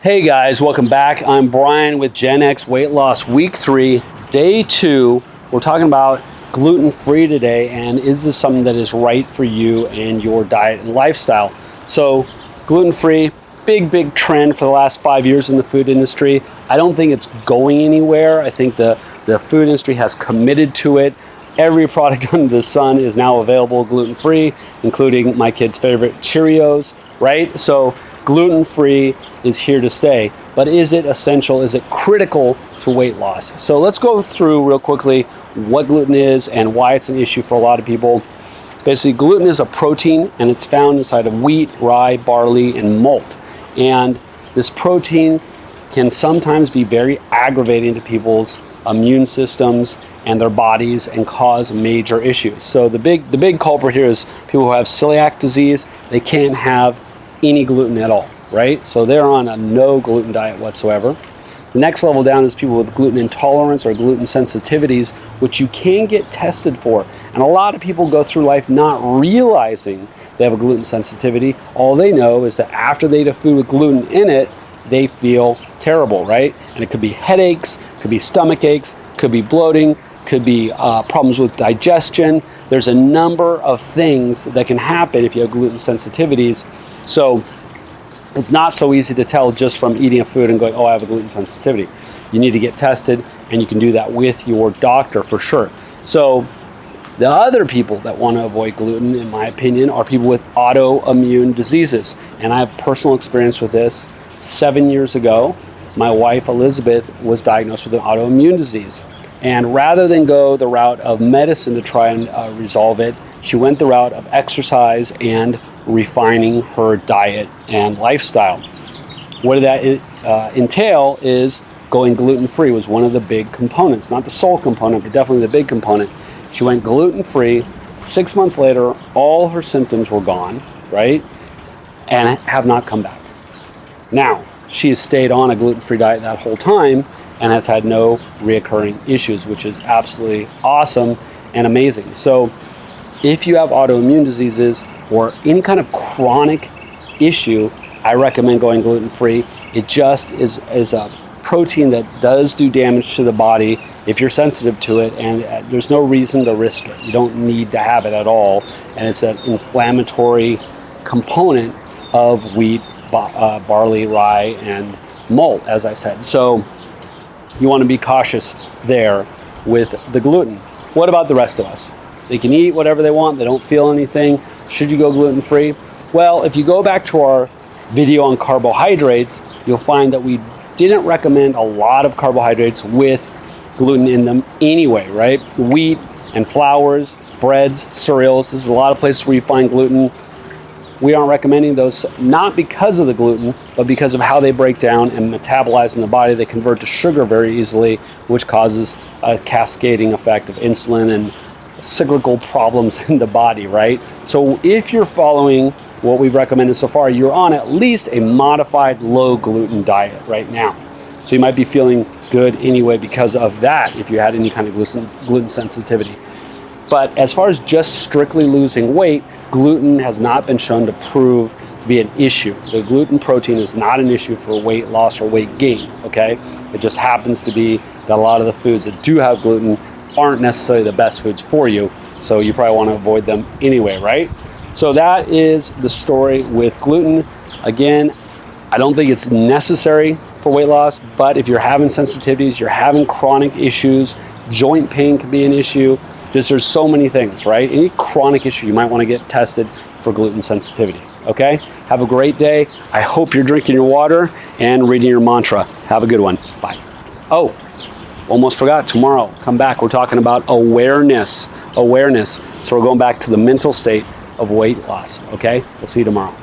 Hey guys, welcome back. I'm Brian with Gen X Weight Loss Week 3, Day 2. We're talking about gluten-free today, and is this something that is right for you and your diet and lifestyle? So gluten-free, big trend for the last 5 years in the food industry. I don't think it's going anywhere. I think the food industry has committed to it. Every product under the sun is now available gluten-free, including my kids' favorite Cheerios, right? So gluten-free is here to stay, but is it essential? Is it critical to weight loss? So let's go through real quickly what gluten is and why it's an issue for a lot of people. Basically, gluten is a protein, and it's found inside of wheat, rye, barley, and malt. And this protein can sometimes be very aggravating to people's immune systems and their bodies and cause major issues. So the big culprit here is people who have celiac disease. They can't have any gluten at all, right? So they're on a no gluten diet whatsoever. The next level down is people with gluten intolerance or gluten sensitivities, which you can get tested for. And a lot of people go through life not realizing they have a gluten sensitivity. All they know is that after they eat a food with gluten in it, they feel terrible, right? And it could be headaches, could be stomach aches, could be bloating, could be problems with digestion. There's a number of things that can happen if you have gluten sensitivities. So it's not so easy to tell just from eating a food and going, oh, I have a gluten sensitivity. You need to get tested, and you can do that with your doctor for sure. So the other people that want to avoid gluten, in my opinion, are people with autoimmune diseases. And I have personal experience with this. 7 years ago, my wife, Elizabeth, was diagnosed with an autoimmune disease. And rather than go the route of medicine to try and resolve it, she went the route of exercise and refining her diet and lifestyle. What did that entail is going gluten-free was one of the big components, not the sole component, but definitely the big component. She went gluten-free. 6 months later, all her symptoms were gone, right? And have not come back. Now, she has stayed on a gluten-free diet that whole time and has had no reoccurring issues, which is absolutely awesome and amazing. So if you have autoimmune diseases or any kind of chronic issue, I recommend going gluten-free. It just is a protein that does do damage to the body if you're sensitive to it, and there's no reason to risk it. You don't need to have it at all, and it's an inflammatory component of wheat, barley, rye, and malt, as I said. So you want to be cautious there with the gluten. What about the rest of us? They can eat whatever they want. They don't feel anything. Should you go gluten-free? Well, if you go back to our video on carbohydrates, you'll find that we didn't recommend a lot of carbohydrates with gluten in them anyway, right? Wheat and flours, breads, cereals. This is a lot of places where you find gluten. We aren't recommending those, not because of the gluten, but because of how they break down and metabolize in the body. They convert to sugar very easily, which causes a cascading effect of insulin and cyclical problems in the body, right? So if you're following what we've recommended so far, you're on at least a modified low gluten diet right now. So you might be feeling good anyway because of that, if you had any kind of gluten sensitivity. But as far as just strictly losing weight, gluten has not been shown to prove to be an issue. The gluten protein is not an issue for weight loss or weight gain, okay? It just happens to be that a lot of the foods that do have gluten aren't necessarily the best foods for you, so you probably want to avoid them anyway, right? So that is the story with gluten. Again, I don't think it's necessary for weight loss, but if you're having sensitivities, you're having chronic issues, joint pain can be an issue. Just there's so many things, right? Any chronic issue, you might want to get tested for gluten sensitivity, okay? Have a great day. I hope you're drinking your water and reading your mantra. Have a good one. Bye. Oh, almost forgot, tomorrow, come back. We're talking about awareness. So we're going back to the mental state of weight loss, okay? We'll see you tomorrow.